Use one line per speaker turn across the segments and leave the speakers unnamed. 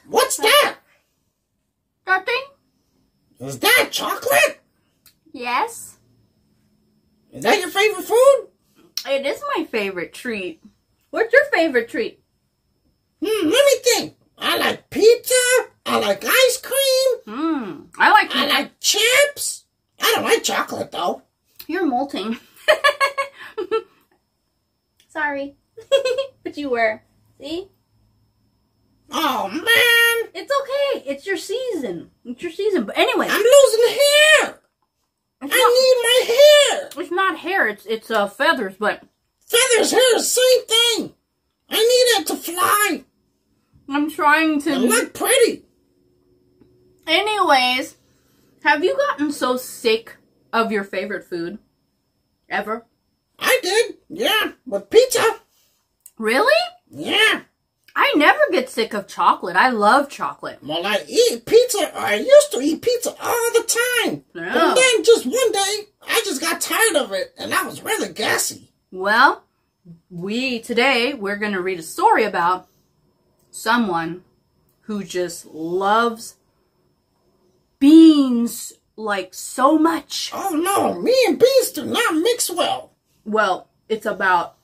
What's that?
Nothing?
Is that chocolate?
Yes.
Is that your favorite food?
It is my favorite treat. What's your favorite treat?
Let me think. I like pizza. I like ice cream.
I
I like chips. I don't like chocolate, though.
You're molting. Sorry. But you were. See?
Oh, man.
It's okay. It's your season. It's your season. But anyway.
I'm losing hair. I need my hair.
It's not hair. It's feathers, but...
Feathers, hair, same thing. I need it to fly.
I'm trying to...
And look pretty.
Anyways, have you gotten so sick of your favorite food? Ever?
I did. Yeah, with pizza.
Really?
Yeah.
I never get sick of chocolate. I love chocolate.
Well, I eat pizza. I used to eat pizza all the time.
Yeah.
But then just one day, I just got tired of it, and I was rather gassy.
Well, today we're going to read a story about someone who just loves beans like so much.
Oh no, me and beans do not mix well.
Well, it's about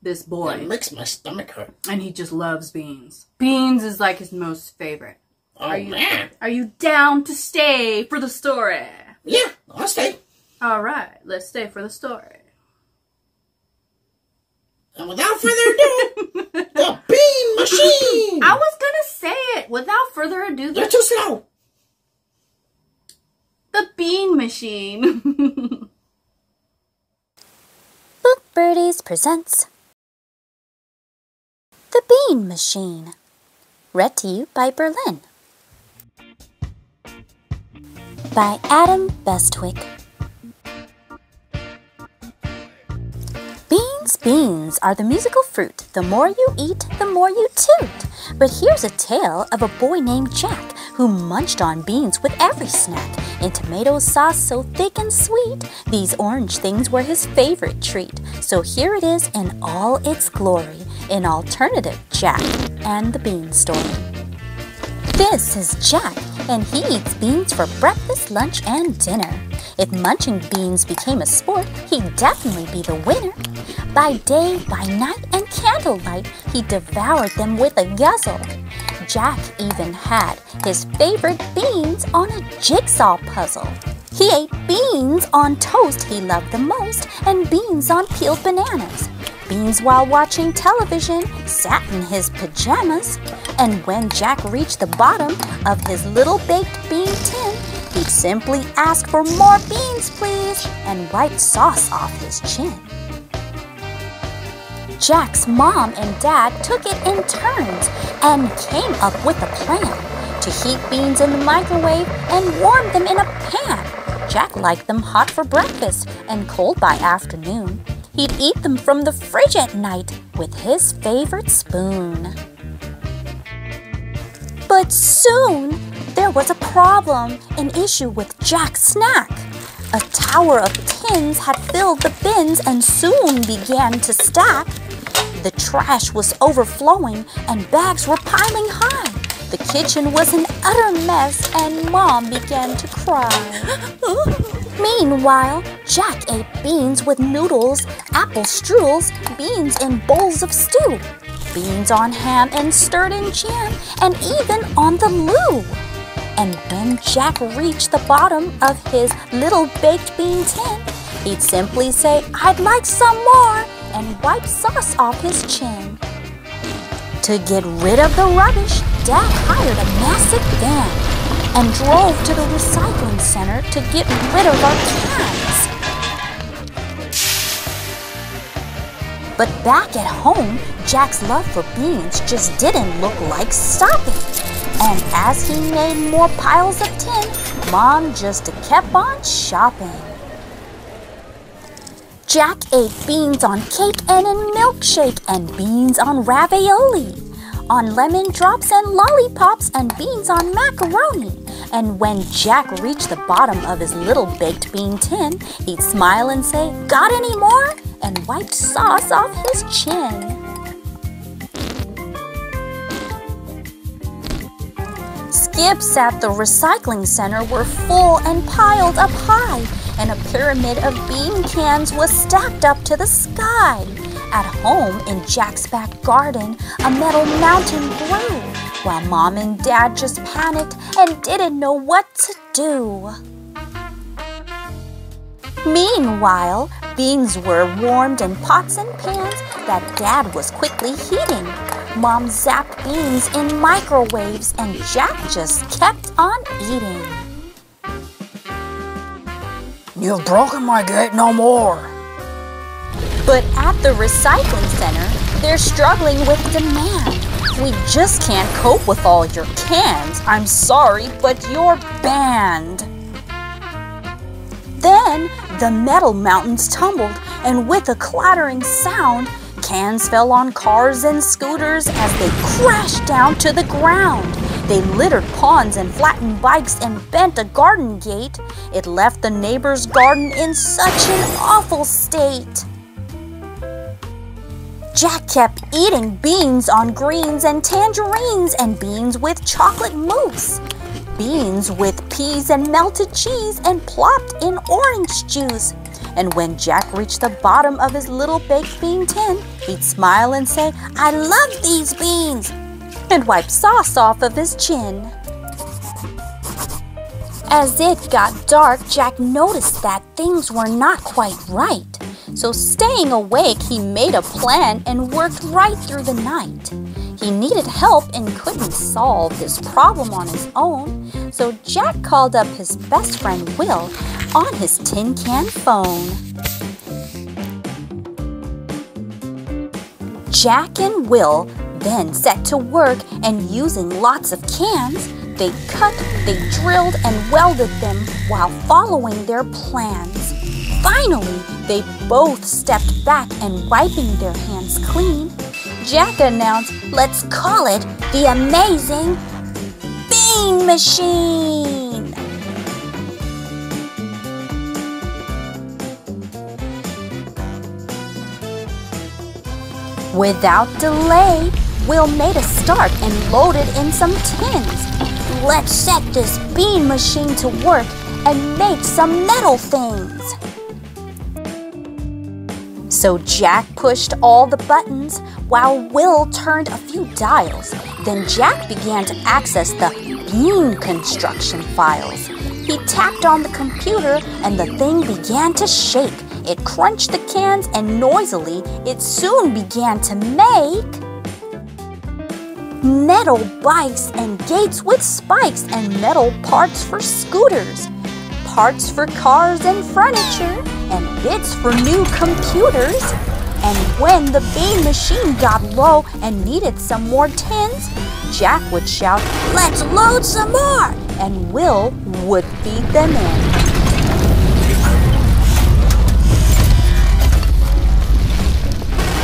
this boy.
It makes my stomach hurt.
And he just loves beans. Beans is like his most favorite.
Oh, man.
Are you down to stay for the story?
Yeah, I'll stay.
All right, let's stay for the story.
And without further ado, the Bean Machine!
I was gonna say it. Without further ado,
You're too slow.
The Bean Machine.
Book Birdies presents The Bean Machine. Read to you by Berlin. By Adam Bestwick. Beans are the musical fruit. The more you eat, the more you toot. But here's a tale of a boy named Jack who munched on beans with every snack. In tomato sauce so thick and sweet, these orange things were his favorite treat. So here it is in all its glory, in Alternative Jack and the Bean Story. This is Jack, and he eats beans for breakfast, lunch, and dinner. If munching beans became a sport, he'd definitely be the winner. By day, by night, and candlelight, he devoured them with a guzzle. Jack even had his favorite beans on a jigsaw puzzle. He ate beans on toast he loved the most, and beans on peeled bananas. Beans while watching television, sat in his pajamas. And when Jack reached the bottom of his little baked bean tin, he'd simply ask for more beans, please, and wipe sauce off his chin. Jack's mom and dad took it in turns and came up with a plan to heat beans in the microwave and warm them in a pan. Jack liked them hot for breakfast and cold by afternoon. He'd eat them from the fridge at night with his favorite spoon. But soon, there was a problem, an issue with Jack's snack. A tower of tins had filled the bins and soon began to stack. The trash was overflowing and bags were piling high. The kitchen was an utter mess and Mom began to cry. Meanwhile, Jack ate beans with noodles, apple strudels, beans in bowls of stew, beans on ham and stirred in jam, and even on the loo. And when Jack reached the bottom of his little baked bean tin, he'd simply say, "I'd like some more," and wipe sauce off his chin. To get rid of the rubbish, Dad hired a massive van and drove to the recycling center to get rid of our cans. But back at home, Jack's love for beans just didn't look like stopping. And as he made more piles of tin, Mom just kept on shopping. Jack ate beans on cake and in milkshake, and beans on ravioli, on lemon drops and lollipops, and beans on macaroni. And when Jack reached the bottom of his little baked bean tin, he'd smile and say, "Got any more?" and wipe sauce off his chin. skips at the recycling center were full and piled up high, and a pyramid of bean cans was stacked up to the sky. At home in Jack's back garden, a metal mountain grew, while Mom and Dad just panicked and didn't know what to do. Meanwhile, beans were warmed in pots and pans that Dad was quickly heating. Mom zapped beans in microwaves and Jack just kept on eating.
You've broken my gate no more.
But at the recycling center, they're struggling with demand. We just can't cope with all your cans. I'm sorry, but you're banned. Then the metal mountains tumbled, and with a clattering sound, cans fell on cars and scooters as they crashed down to the ground. They littered ponds and flattened bikes and bent a garden gate. It left the neighbor's garden in such an awful state. Jack kept eating beans on greens and tangerines and beans with chocolate mousse, beans with peas and melted cheese and plopped in orange juice. And when Jack reached the bottom of his little baked bean tin, he'd smile and say, "I love these beans," and wipe sauce off of his chin. As it got dark, Jack noticed that things were not quite right. So staying awake, he made a plan and worked right through the night. He needed help and couldn't solve this problem on his own, so Jack called up his best friend Will on his tin can phone. Jack and Will then set to work, and using lots of cans, they cut, they drilled and welded them while following their plans. Finally, they both stepped back and wiping their hands clean, Jack announced, "Let's call it the Amazing Bean Machine." Without delay, Will made a start and loaded in some tins. "Let's set this bean machine to work and make some metal things." So Jack pushed all the buttons while Will turned a few dials. Then Jack began to access the bean construction files. He tapped on the computer and the thing began to shake. It crunched the cans and noisily it soon began to make metal bikes and gates with spikes and metal parts for scooters, parts for cars and furniture, and bits for new computers. And when the bean machine got low and needed some more tins, Jack would shout, "Let's load some more!" and Will would feed them in.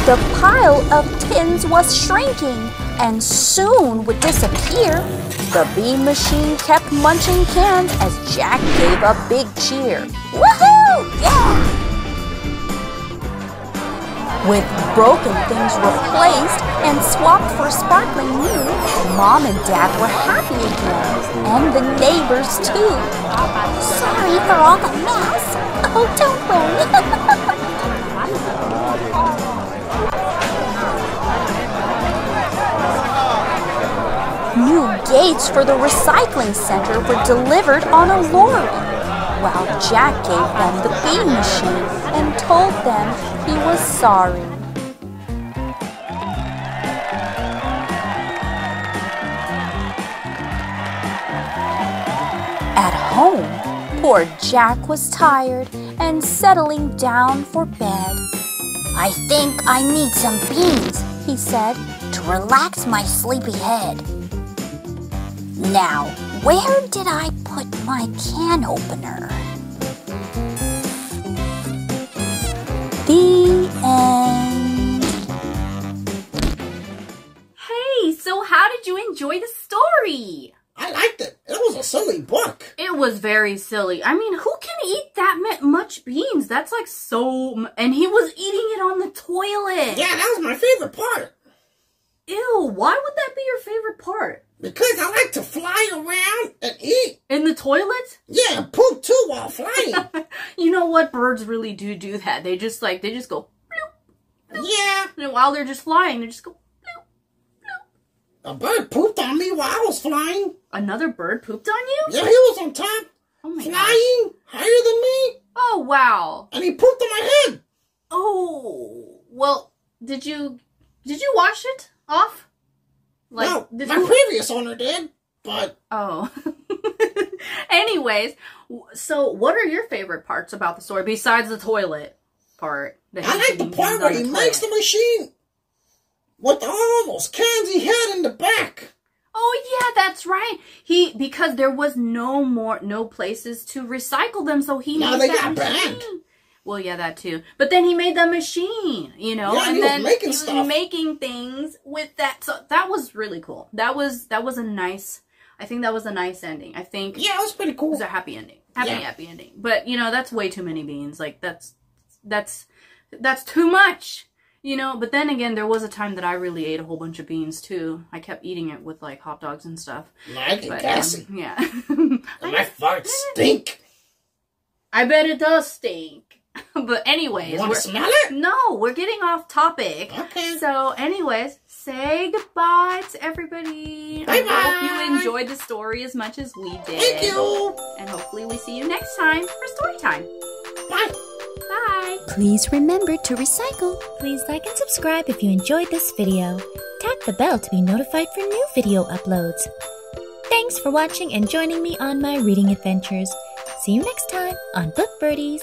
The pile of tins was shrinking and soon would disappear. The bean machine kept munching cans as Jack gave a big cheer. Woohoo! Yeah! With broken things replaced and swapped for sparkling new, Mom and Dad were happy again, and the neighbors too. "Sorry for all the mess." "Oh, don't worry." New gates for the recycling center were delivered on a lorry, while Jack gave them the bean machine and told them he was sorry. At home, poor Jack was tired and settling down for bed. "I think I need some beans," he said, "to relax my sleepy head. Now, where did I put my can opener?" The end.
Hey, so how did you enjoy the story?
I liked it. It was a silly book.
It was very silly. I mean, who can eat that much beans? That's like so... And he was eating it on the toilet.
Yeah, that was my favorite part.
Ew, why would that be your favorite part?
Because I like to fly around and eat.
In the toilet?
Yeah, and poop too while flying.
You know what? Birds really do that. They just go bloop, bloop.
Yeah.
And while they're just flying, they just go bloop, bloop.
A bird pooped on me while I was flying.
Another bird pooped on you?
Yeah, he was on top,
Oh my
flying,
gosh.
higher than me,
Oh, wow.
and he pooped on my head.
Oh, well, did you wash it off?
No, my previous owner did, but...
Oh. Anyways, so what are your favorite parts about the story besides the toilet part?
I like the part where he makes the machine with all those cans he had in the back.
Oh yeah, that's right. Because there was no places to recycle them, so he
Now
made
they
that
got
machine.
banned.
Well, yeah, that too. But then he made the machine, you know,
Yeah,
and
he
then
was making
he was
stuff.
making things with that. So that was really cool. That was a nice. I think that was a nice ending. I think
Yeah, it was pretty cool.
it was a happy ending. Happy ending. But you know, that's way too many beans. Like that's too much. You know, but then again, there was a time that I really ate a whole bunch of beans too. I kept eating it with like hot dogs and stuff.
I get gassy.
Yeah.
And my farts stink.
I bet it does stink. But anyways,
You want to smell it?
No, we're getting off topic.
Okay.
So anyways, say goodbye to everybody.
Bye-bye.
I hope you enjoyed the story as much as we did.
Thank you.
And hopefully we see you next time for story time.
Bye.
Bye.
Please remember to recycle. Please like and subscribe if you enjoyed this video. Tap the bell to be notified for new video uploads. Thanks for watching and joining me on my reading adventures. See you next time on Book Birdies.